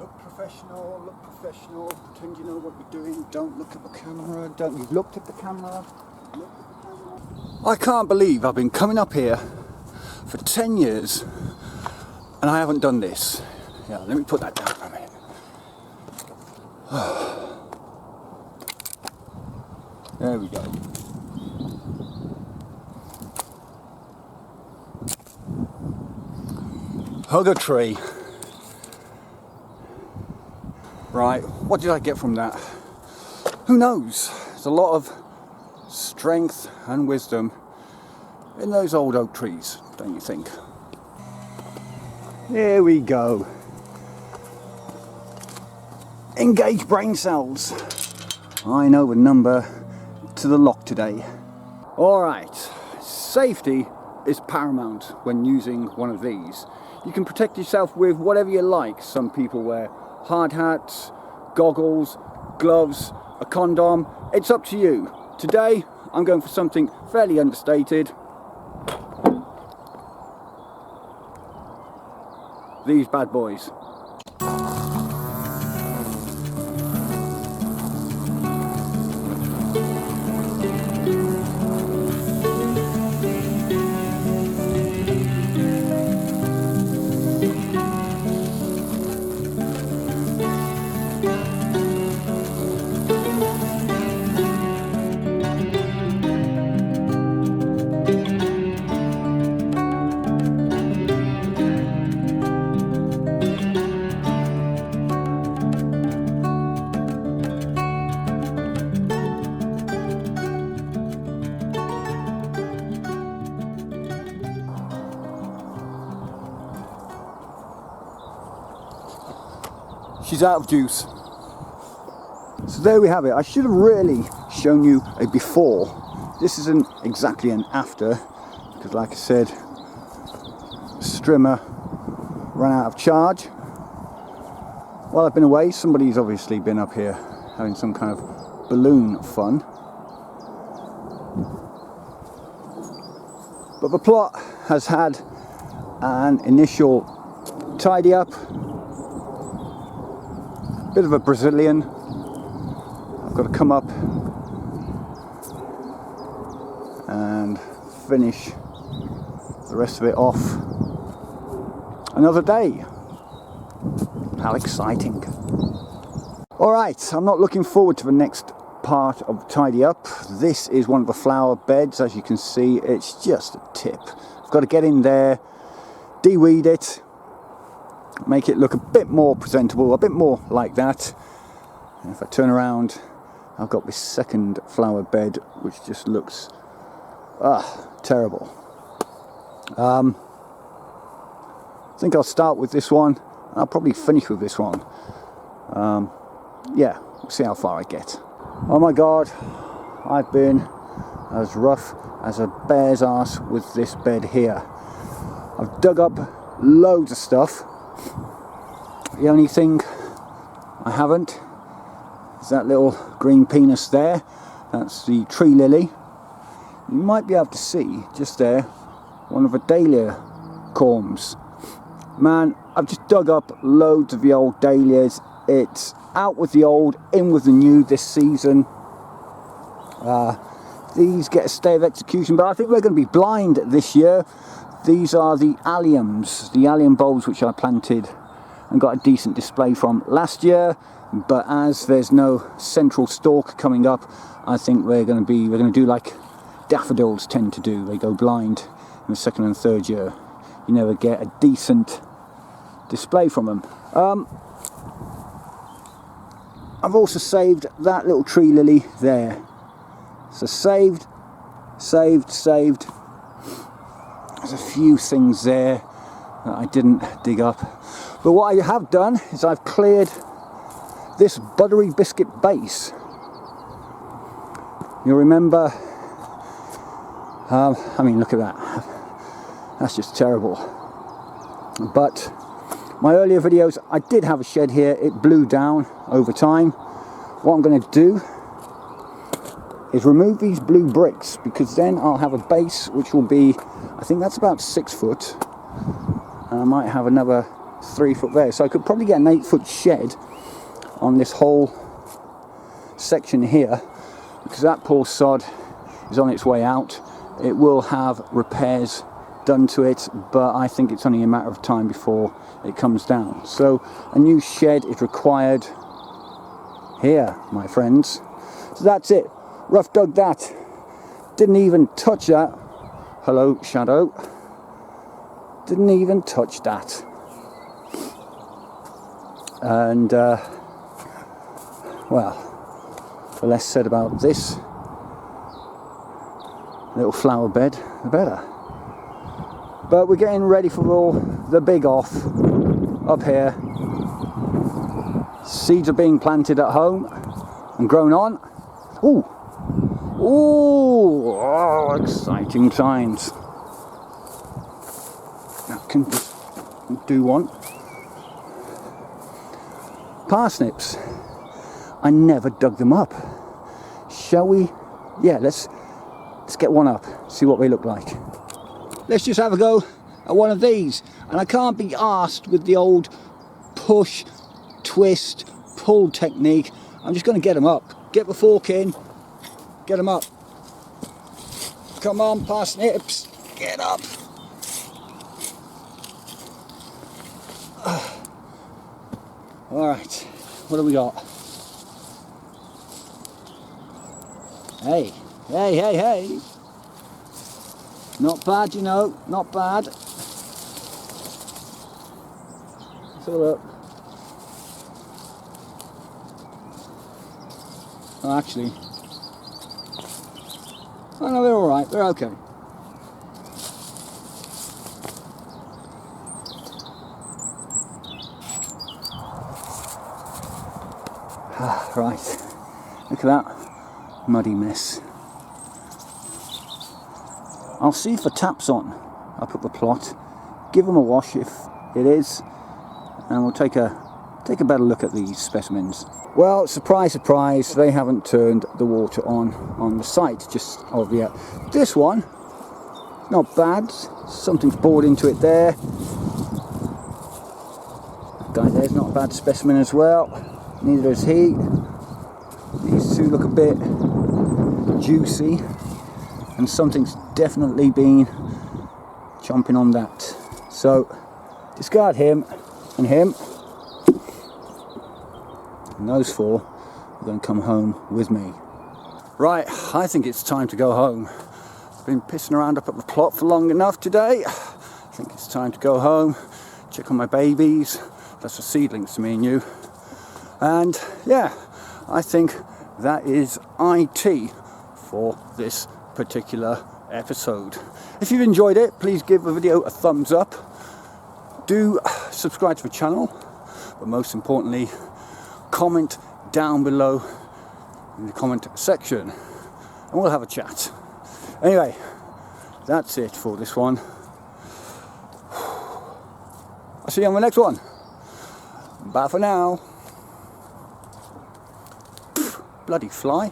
Look professional, pretend you know what you're doing, don't look at the camera, don't you looked at the camera, I can't believe I've been coming up here for 10 years and I haven't done this. Yeah, let me put that down for a minute. There we go. Hug a tree. Right, what did I get from that? Who knows? There's a lot of strength and wisdom in those old oak trees, don't you think? Here we go. Engage brain cells. I know the number to the lock today. Alright, safety is paramount when using one of these. You can protect yourself with whatever you like. Some people wear hard hats, goggles, gloves, a condom. It's up to you. Today I'm going for something fairly understated. These bad boys. She's out of juice. So there we have it. I should have really shown you a before. This isn't exactly an after, because like I said, the strimmer ran out of charge. While I've been away, somebody's obviously been up here having some kind of balloon fun. But the plot has had an initial tidy up. Bit of a Brazilian. I've got to come up and finish the rest of it off another day. How exciting. Alright, I'm not looking forward to the next part of tidy up. This is one of the flower beds. As you can see, it's just a tip. I've got to get in there, de-weed it, make it look a bit more presentable, a bit more like that. And if I turn around, I've got this second flower bed which just looks terrible. I think I'll start with this one. I'll probably finish with this one. Yeah, we'll see how far I get. Oh my god, I've been as rough as a bear's ass with this bed here. I've dug up loads of stuff. The only thing I haven't is that little green penis there. That's the tree lily. You might be able to see just there one of the dahlia corms. Man, I've just dug up loads of the old dahlias. It's out with the old, in with the new this season. These get a stay of execution, but I think we're going to be blind this year. These are the alliums, the allium bulbs which I planted and got a decent display from last year, but as there's no central stalk coming up, I think we're going to do like daffodils tend to do. They go blind in the second and third year. You never get a decent display from them. I've also saved that little tree lily there. So saved. There's a few things there that I didn't dig up. But what I have done is I've cleared this buttery biscuit base. You'll remember, I mean, look at that. That's just terrible. But my earlier videos, I did have a shed here. It blew down over time. What I'm going to do is remove these blue bricks, because then I'll have a base which will be, I think that's about 6 foot. And I might have another 3 foot there. So I could probably get an 8-foot shed on this whole section here, because that poor sod is on its way out. It will have repairs done to it, but I think it's only a matter of time before it comes down. So a new shed is required here, my friends. So that's it. Rough dug that. Didn't even touch that. Hello, shadow. Didn't even touch that. And well, the less said about this little flower bed, the better. But we're getting ready for all the big off up here. Seeds are being planted at home and grown on. Ooh, ooh, oh, exciting times. I can just do one. Parsnips. I never dug them up. Shall we? Yeah, let's get one up, see what they look like. Let's just have a go at one of these. And I can't be arsed with the old push, twist, pull technique. I'm just going to get them up. Get the fork in, get them up. Come on, parsnips, get up. All right, what do we got? Hey, hey, hey, hey. Not bad, you know, not bad. Let's have a look. Oh, actually, oh no, they're all right, they're okay. Right, look at that muddy mess. I'll see if the tap's on up at the plot, give them a wash if it is, and we'll take a better look at these specimens. Well, surprise, surprise, they haven't turned the water on the site just of yet. This one, not bad, something's bored into it there. Guy there's not a bad specimen as well, neither is he. These two look a bit juicy, and something's definitely been chomping on that. So discard him and him, and those 4 are going to come home with me. Right, I think it's time to go home. I've been pissing around up at the plot for long enough today. I think it's time to go home, check on my babies. That's the seedlings to me and you. And yeah, I think that is IT for this particular episode. If you've enjoyed it, please give the video a thumbs up. Do subscribe to the channel, but most importantly, comment down below in the comment section and we'll have a chat. Anyway, that's it for this one. I'll see you on the next one. Bye for now. Bloody fly.